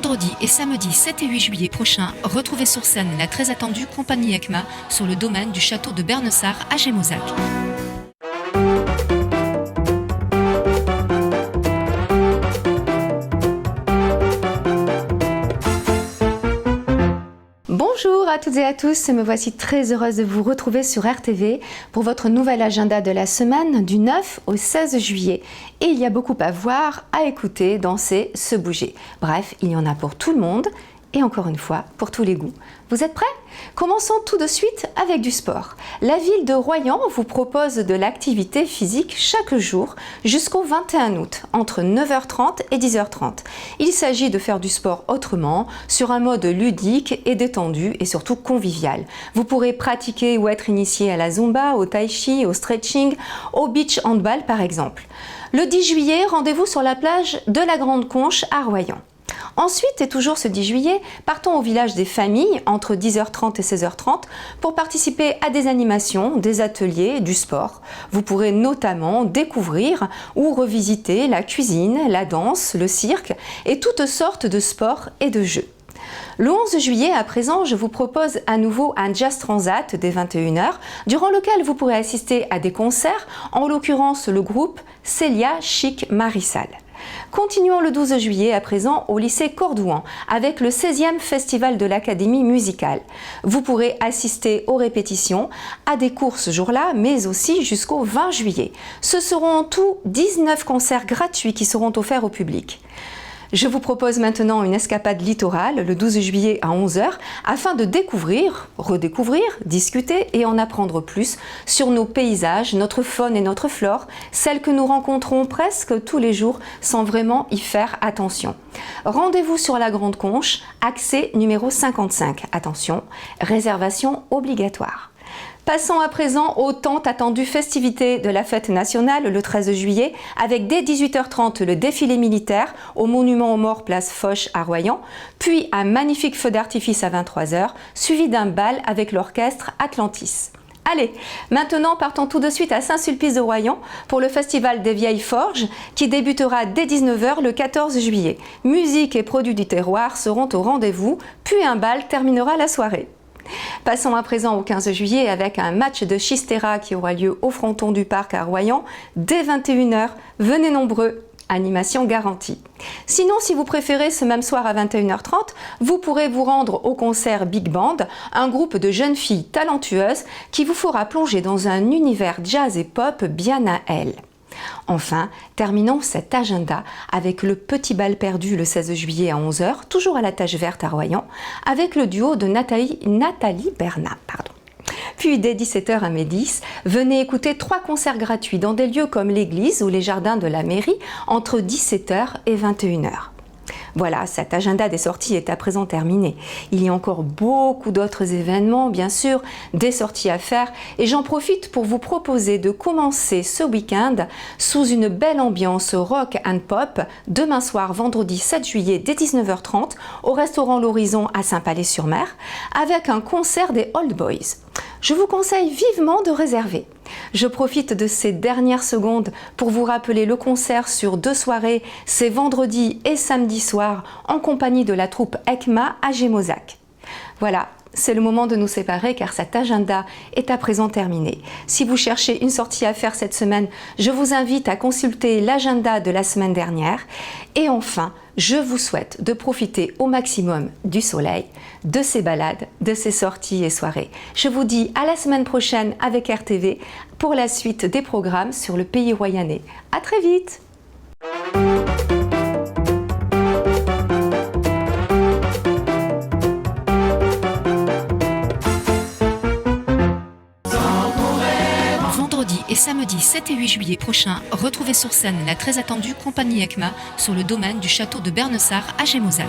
Vendredi et samedi 7 et 8 juillet prochains, retrouvez sur scène la très attendue compagnie ECMA sur le domaine du château de Bernessart à Gémozac. Bonjour à toutes et à tous, me voici très heureuse de vous retrouver sur RTV pour votre nouvel agenda de la semaine du 9 au 16 juillet. Et il y a beaucoup à voir, à écouter, danser, se bouger. Bref, il y en a pour tout le monde et encore une fois, pour tous les goûts. Vous êtes prêts? Commençons tout de suite avec du sport. La ville de Royan vous propose de l'activité physique chaque jour jusqu'au 21 août, entre 9h30 et 10h30. Il s'agit de faire du sport autrement, sur un mode ludique et détendu et surtout convivial. Vous pourrez pratiquer ou être initié à la zumba, au tai chi, au stretching, au beach handball par exemple. Le 10 juillet, rendez-vous sur la plage de la Grande Conche à Royan. Ensuite, et toujours ce 10 juillet, partons au village des familles entre 10h30 et 16h30 pour participer à des animations, des ateliers, du sport. Vous pourrez notamment découvrir ou revisiter la cuisine, la danse, le cirque et toutes sortes de sports et de jeux. Le 11 juillet, à présent, je vous propose à nouveau un Jazz Transat dès 21h, durant lequel vous pourrez assister à des concerts, en l'occurrence le groupe Célia Chic Marissal. Continuons le 12 juillet à présent au lycée Cordouan avec le 16e festival de l'Académie musicale. Vous pourrez assister aux répétitions, à des cours ce jour-là, mais aussi jusqu'au 20 juillet. Ce seront en tout 19 concerts gratuits qui seront offerts au public. Je vous propose maintenant une escapade littorale le 12 juillet à 11h afin de découvrir, redécouvrir, discuter et en apprendre plus sur nos paysages, notre faune et notre flore, celles que nous rencontrons presque tous les jours sans vraiment y faire attention. Rendez-vous sur la Grande Conche, accès numéro 55. Attention, réservation obligatoire. Passons à présent aux tant attendues festivités de la fête nationale le 13 juillet avec dès 18h30 le défilé militaire au monument aux morts place Foch à Royan, puis un magnifique feu d'artifice à 23h suivi d'un bal avec l'orchestre Atlantis. Allez, maintenant partons tout de suite à Saint-Sulpice-de-Royan pour le festival des Vieilles Forges qui débutera dès 19h le 14 juillet. Musique et produits du terroir seront au rendez-vous, puis un bal terminera la soirée. Passons à présent au 15 juillet avec un match de Chistera qui aura lieu au fronton du parc à Royan dès 21h. Venez nombreux, animation garantie. Sinon, si vous préférez ce même soir à 21h30, vous pourrez vous rendre au concert Big Band, un groupe de jeunes filles talentueuses qui vous fera plonger dans un univers jazz et pop bien à elles. Enfin, terminons cet agenda avec le petit bal perdu le 16 juillet à 11h, toujours à la Tache Verte à Royan, avec le duo de Nathalie Bernat. Puis dès 17h à Médis, venez écouter 3 concerts gratuits dans des lieux comme l'église ou les jardins de la mairie entre 17h et 21h. Voilà, cet agenda des sorties est à présent terminé. Il y a encore beaucoup d'autres événements, bien sûr, des sorties à faire et j'en profite pour vous proposer de commencer ce week-end sous une belle ambiance rock and pop demain soir, vendredi 7 juillet dès 19h30 au restaurant L'Horizon à Saint-Palais-sur-Mer avec un concert des Old Boys. Je vous conseille vivement de réserver. Je profite de ces dernières secondes pour vous rappeler le concert sur 2 soirées, c'est vendredi et samedi soir, en compagnie de la troupe ECMA à Gémozac. Voilà, c'est le moment de nous séparer car cet agenda est à présent terminé. Si vous cherchez une sortie à faire cette semaine, je vous invite à consulter l'agenda de la semaine dernière. Et enfin, je vous souhaite de profiter au maximum du soleil, de ces balades, de ces sorties et soirées. Je vous dis à la semaine prochaine avec RTV pour la suite des programmes sur le pays royannais. À très vite! Vendredi et samedi 7 et 8 juillet prochains, retrouvez sur scène la très attendue compagnie ECMA sur le domaine du château de Bernessart à Gémozac.